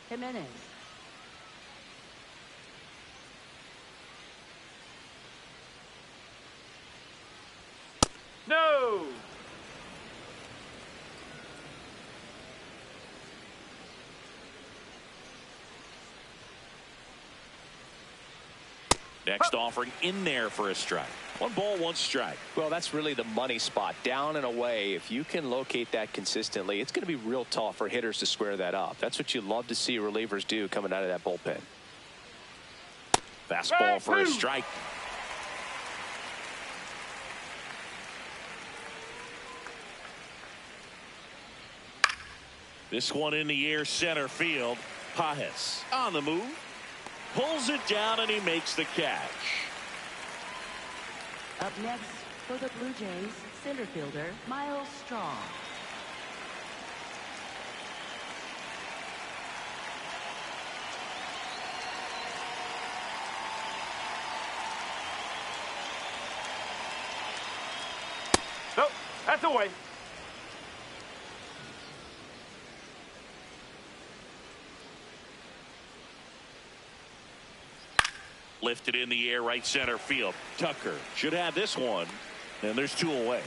No. Next offering in there for a strike. 1 ball, 1 strike. Well, that's really the money spot. Down and away. If you can locate that consistently, it's going to be real tough for hitters to square that up. That's what you love to see relievers do coming out of that bullpen. Fastball for a strike. This one in the air, center field. Pages on the move. Pulls it down and he makes the catch. Up next for the Blue Jays, center fielder Myles Straw. No, that's away. Lifted in the air, right center field. Tucker should have this one, and there's 2 away.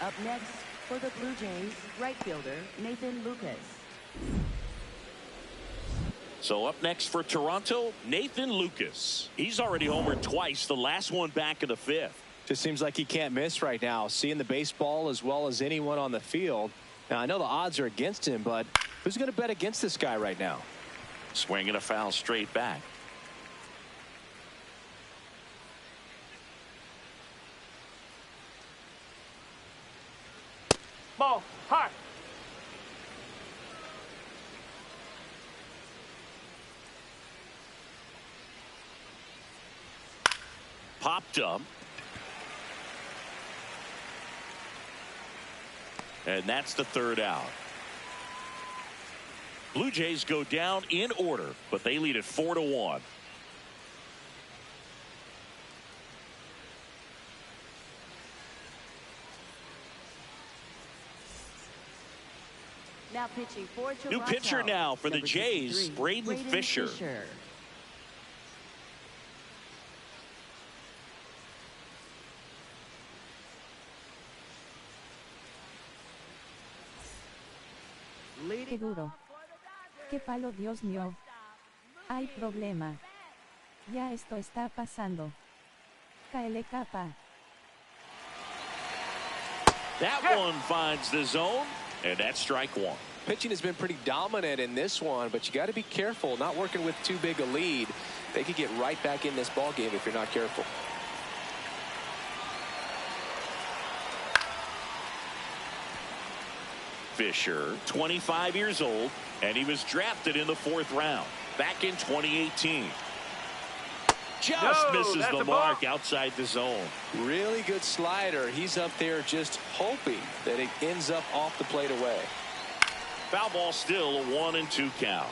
Up next for the Blue Jays, right fielder Nathan Lucas. So up next for Toronto, Nathan Lucas. He's already homered twice, the last one back in the 5th. Just seems like he can't miss right now. Seeing the baseball as well as anyone on the field. Now, I know the odds are against him, but who's going to bet against this guy right now? Swinging a foul straight back. Ball. High. Popped up. And that's the third out. Blue Jays go down in order, but they lead it 4-1. Now pitching for Toronto. New pitcher now for the Number Jays, 63, Braden Fisher. Qué duro. Qué palo, Dios mío. Hay problema. Ya esto está pasando. KLK. That one finds the zone, and that's strike one. Pitching has been pretty dominant in this one, but you got to be careful. Not working with too big a lead. They could get right back in this ball game if you're not careful. Fisher, 25 years old, and he was drafted in the 4th round back in 2018. Just misses the mark outside the zone. Really good slider. He's up there just hoping that it ends up off the plate away. Foul ball, still a 1-2 count.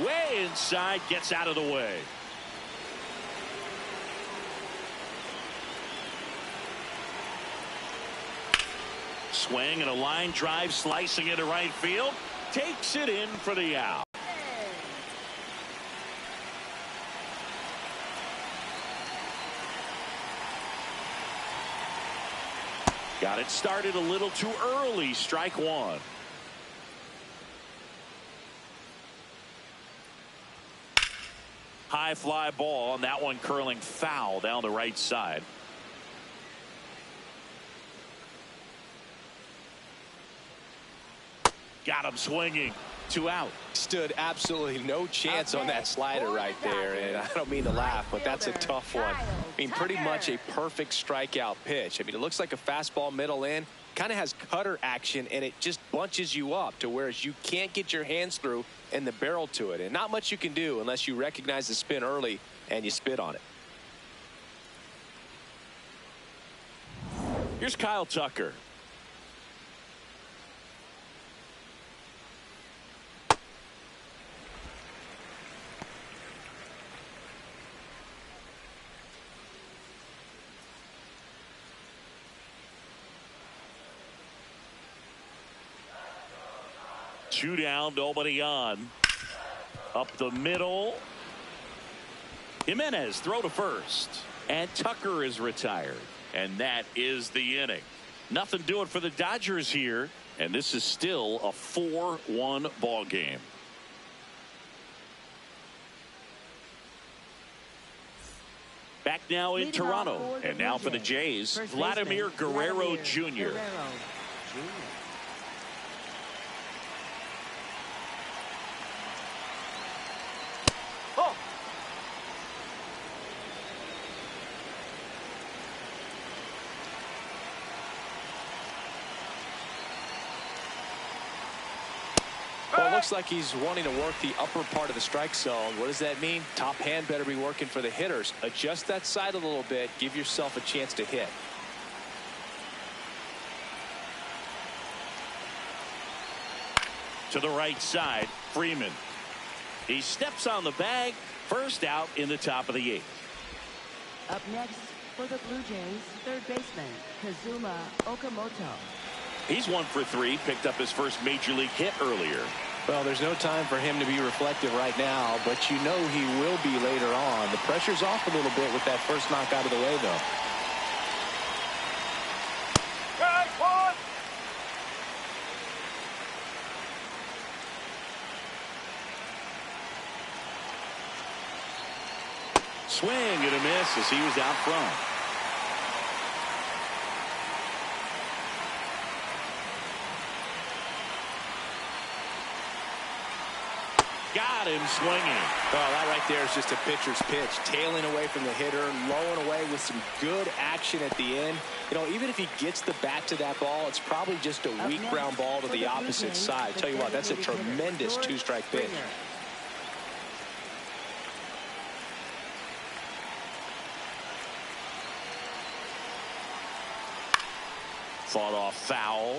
Way inside, gets out of the way. Swing and a line drive, slicing into right field. Takes it in for the out. Got it started a little too early. Strike one. High fly ball, and that one curling foul down the right side. Got him swinging. 2 out. Stood absolutely no chance on that slider right there, and I don't mean to laugh, but that's a tough one. I mean, pretty much a perfect strikeout pitch. I mean, it looks like a fastball middle in, kind of has cutter action, and it just bunches you up to where you can't get your hands through and the barrel to it, and not much you can do unless you recognize the spin early and you spit on it. Here's Kyle Tucker. Two down, nobody on. Up the middle. Jimenez throw to first. And Tucker is retired. And that is the inning. Nothing doing for the Dodgers here. And this is still a 4-1 ball game. Back now in Toronto. And now for the Jays, Vladimir Guerrero Jr. Well, it looks like he's wanting to work the upper part of the strike zone. What does that mean? Top hand better be working for the hitters. Adjust that side a little bit. Give yourself a chance to hit. To the right side, Freeman. He steps on the bag. First out in the top of the 8th. Up next for the Blue Jays, third baseman Kazuma Okamoto. He's 1 for 3. Picked up his first major league hit earlier. Well, there's no time for him to be reflective right now, but you know he will be later on. The pressure's off a little bit with that first knock out of the way, though. Swing and a miss as he was out front. Got him swinging. Oh, that right there is just a pitcher's pitch. Tailing away from the hitter, lowing away with some good action at the end. You know, even if he gets the bat to that ball, it's probably just a weak ground ball to the opposite side. Tell you what, that's a tremendous two-strike pitch. Fought off foul.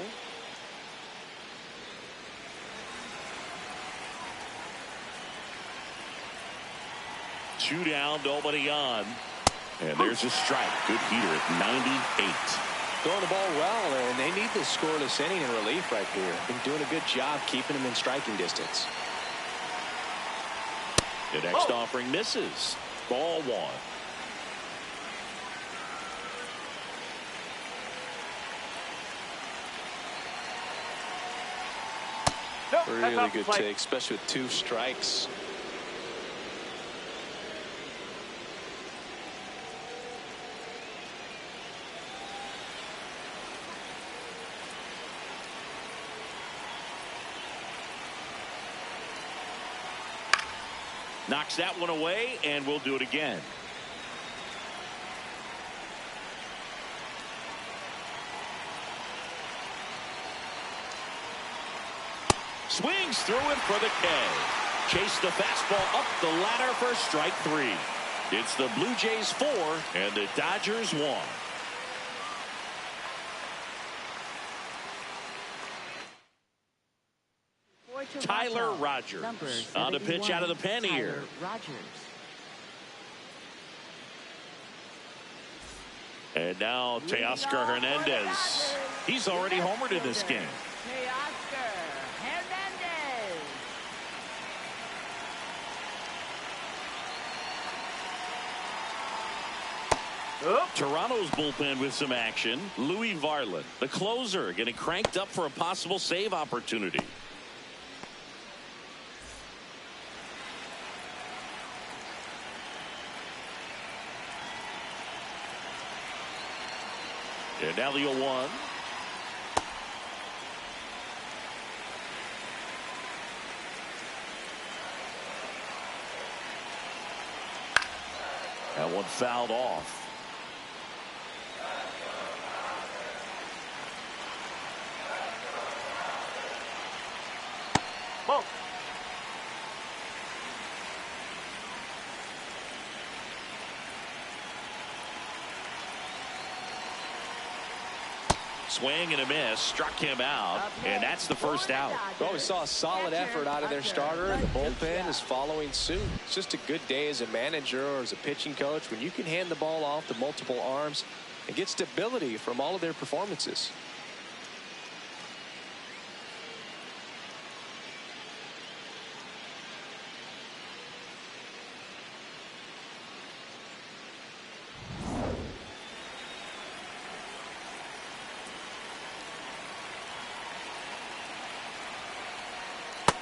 Two down, nobody on. And there's a strike. Good heater at 98. Throwing the ball well, and they need this scoreless inning in relief right here. Been doing a good job keeping them in striking distance. The next offering misses. Ball one. Nope, that's Really off the good plate. take, especially with 2 strikes. Knocks that one away, and we'll do it again. Swings through it for the K. Chase the fastball up the ladder for strike 3. It's the Blue Jays 4 and the Dodgers 1. Tyler Rogers on the pitch out of the pen here. And now Teoscar Hernandez. He's already homered in this game. Teoscar Hernandez. Toronto's bullpen with some action. Louis Varland, the closer, getting cranked up for a possible save opportunity. And now the 0-1. That one fouled off. Ball. Swing and a miss, struck him out, and that's the first out. Well, we saw a solid effort out of their starter, and the bullpen is following suit. It's just a good day as a manager or as a pitching coach when you can hand the ball off to multiple arms and get stability from all of their performances.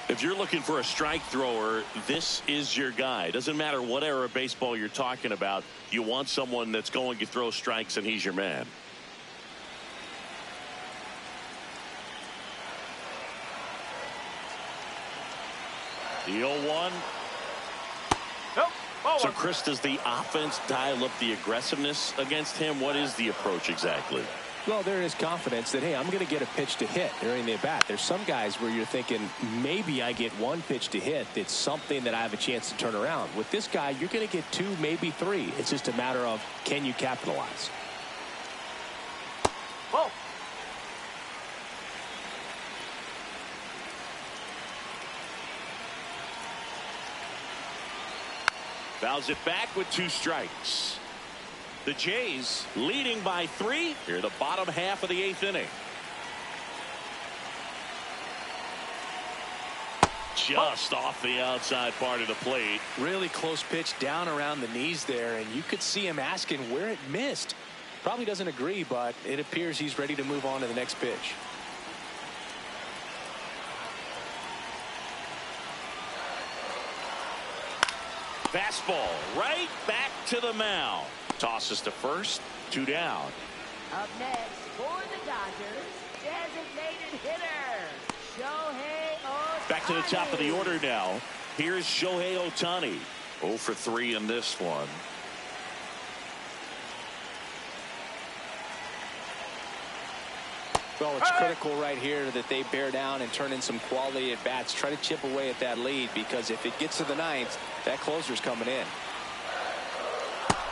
If you're looking for a strike thrower, this is your guy. Doesn't matter what era of baseball you're talking about. You want someone that's going to throw strikes, and he's your man. The 0-1. Nope. Ball So, one. Chris, does the offense dial up the aggressiveness against him? What is the approach exactly? Well, there is confidence that, hey, I'm going to get a pitch to hit during the at-bat. There's some guys where you're thinking, maybe I get 1 pitch to hit. It's something that I have a chance to turn around. With this guy, you're going to get 2, maybe 3. It's just a matter of, can you capitalize? Ball. Fouls it back with 2 strikes. The Jays leading by 3 here, the bottom half of the 8th inning. Just off the outside part of the plate. Really close pitch down around the knees there, and you could see him asking where it missed. Probably doesn't agree, but it appears he's ready to move on to the next pitch. Fastball right back to the mound. Tosses to first, 2 down. Up next for the Dodgers, designated hitter, Shohei Ohtani. Back to the top of the order now. Here's Shohei Ohtani. 0 for 3 in this one. Well, it's critical right here that they bear down and turn in some quality at bats. Try to chip away at that lead, because if it gets to the ninth, that closer's coming in.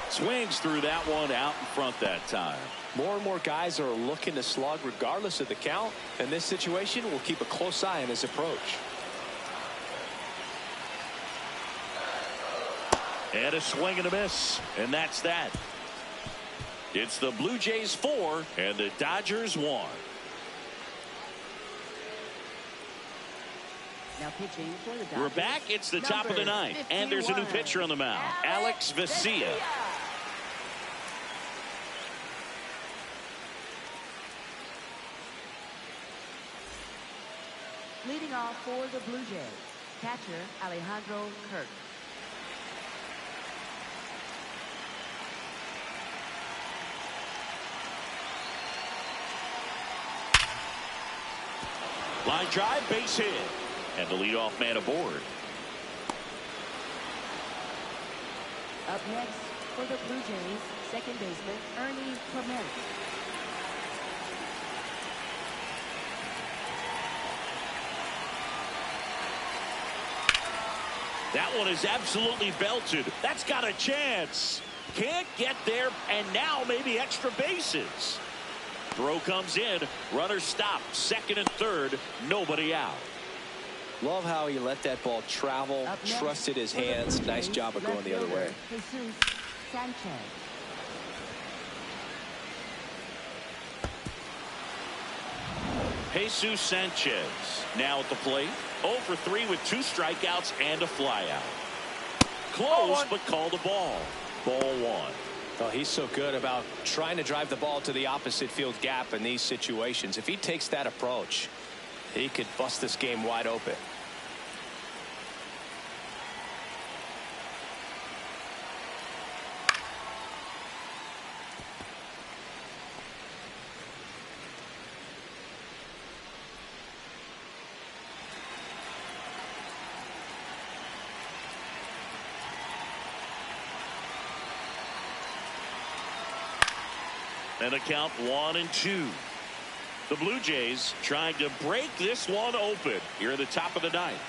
Swings through that one out in front that time. More and more guys are looking to slug regardless of the count. In this situation, we'll keep a close eye on his approach. And a swing and a miss. And that's that. It's the Blue Jays 4 and the Dodgers 1. Now pitching for the Dodgers. We're back. It's the top of the ninth. And there's a new pitcher on the mound. Alex Vesia. Leading off for the Blue Jays, catcher Alejandro Kirk. Line drive, base hit. And the leadoff man aboard. Up next for the Blue Jays, second baseman Ernie Clement. That one is absolutely belted. That's got a chance. Can't get there, and now maybe extra bases. Throw comes in. Runner stopped. Second and third. Nobody out. Love how he let that ball travel, trusted his hands. Nice job of going the other way. Jesus Sanchez. Jesus Sanchez now at the plate. 0 for 3 with 2 strikeouts and a flyout. Close, but called a ball. Ball 1. Oh, he's so good about trying to drive the ball to the opposite field gap in these situations. If he takes that approach, he could bust this game wide open. And a count 1-2. The Blue Jays trying to break this one open here at the top of the ninth.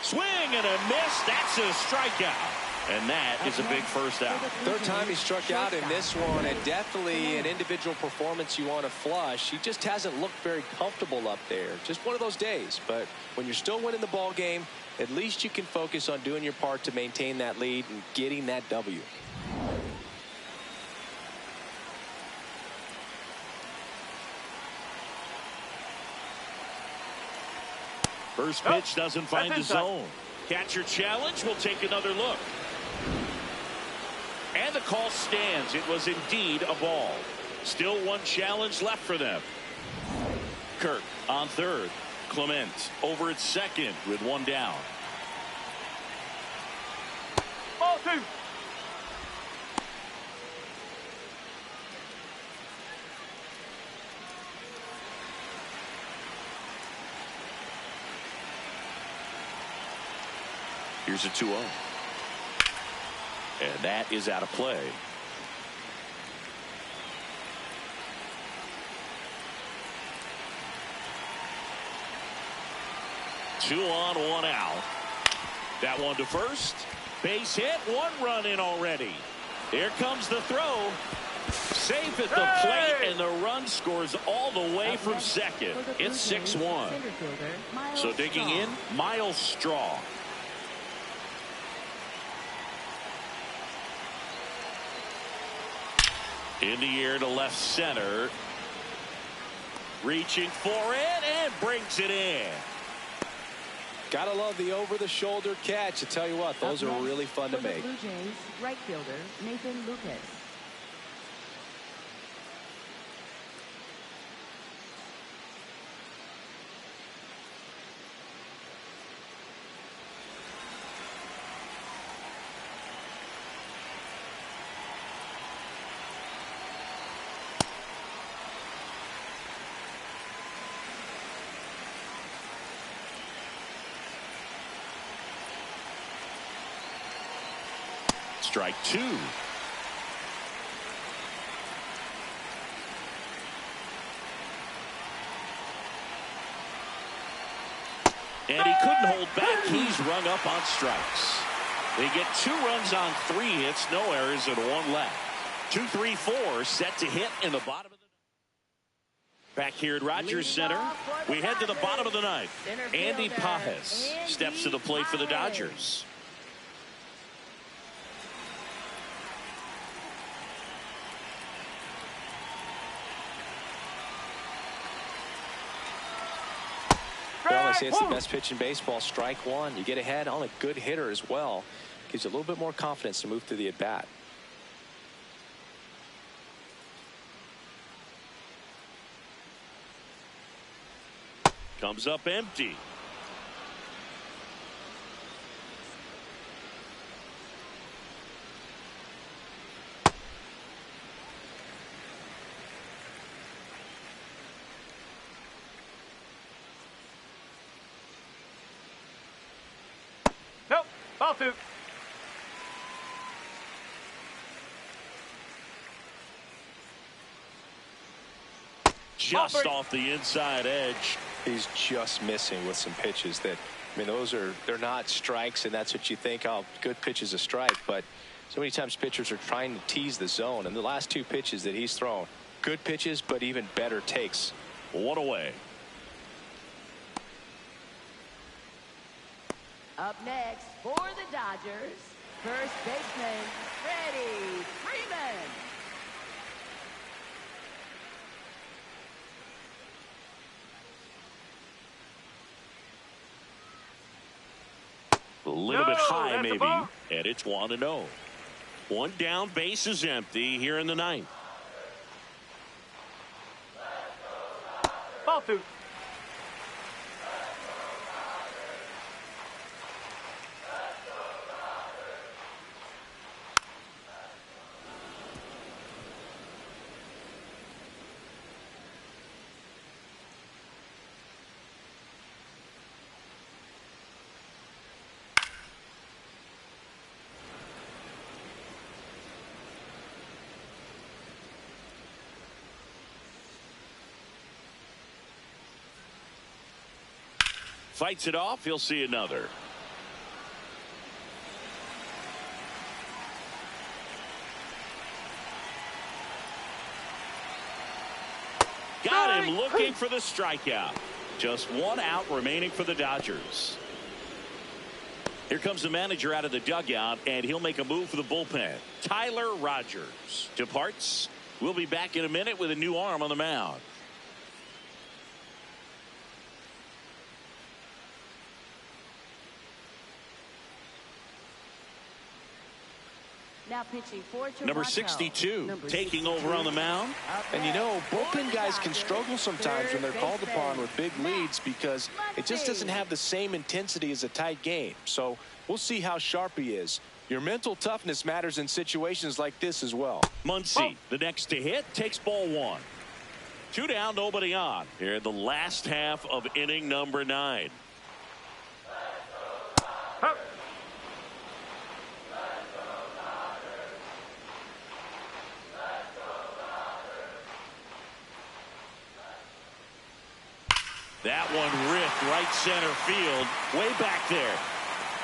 Swing and a miss. That's a strikeout. And that is a big first out. Third time he struck out in this one, and definitely an individual performance you want to flush. He just hasn't looked very comfortable up there. Just one of those days. But when you're still winning the ball game, at least you can focus on doing your part to maintain that lead and getting that W. First pitch doesn't find the zone. Catcher challenge. We'll take another look. And the call stands. It was indeed a ball. Still one challenge left for them. Kirk on third. Clement over at second with one down. Ball 2. Here's a 2-0. And that is out of play. Two on, one out. That one to first. Base hit. One run in already. Here comes the throw. Safe at the plate, and the run scores all the way from second. It's 6-1. So digging in, Miles Straw. In the air to left center. Reaching for it and brings it in. Gotta love the over-the-shoulder catch. I tell you what, those are really fun to make. Blue Jays right fielder Nathan Lucas. Strike two. And he couldn't hold back. He's rung up on strikes. They get 2 runs on 3 hits, no errors, and 1 left. 2, 3, 4 set to hit in the bottom of the ninth. Back here at Rogers Center, we head to the bottom of the ninth. Andy Pages steps to the plate for the Dodgers. Well, I say it's the best pitch in baseball. Strike one. You get ahead on a good hitter as well. Gives you a little bit more confidence to move through the at-bat. Comes up empty. Nope. Ball 2. Just off the inside edge. He's just missing with some pitches that, I mean, they're not strikes, and that's what you think. Oh, good pitch is a strike, but so many times pitchers are trying to tease the zone, and the last 2 pitches that he's thrown, good pitches, but even better takes. 1 away. Up next for the Dodgers, first baseman Freddie Freeman. A little bit high, that's a maybe, ball. and it's 1-0. 1 down, base is empty here in the ninth. Ball 2. Fights it off. He'll see another. Got him looking for the strikeout. Just 1 out remaining for the Dodgers. Here comes the manager out of the dugout, and he'll make a move for the bullpen. Tyler Rogers departs. We'll be back in a minute with a new arm on the mound. Now pitching for Toronto. Number 62 taking over on the mound. And you know, bullpen guys can struggle sometimes when they're called upon with big leads because it just doesn't have the same intensity as a tight game. So we'll see how sharp he is. Your mental toughness matters in situations like this as well. Muncy, the next to hit, takes ball 1. 2 down, nobody on. Here in the last half of inning number 9. That one ripped right center field, way back there.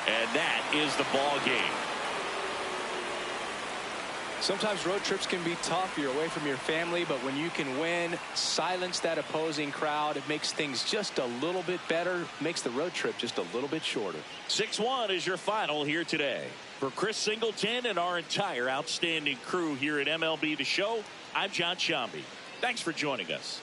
And that is the ball game. Sometimes road trips can be tough. You're away from your family, but when you can win, silence that opposing crowd, it makes things just a little bit better, makes the road trip just a little bit shorter. 6-1 is your final here today. For Chris Singleton and our entire outstanding crew here at MLB The Show, I'm John Sciambi. Thanks for joining us.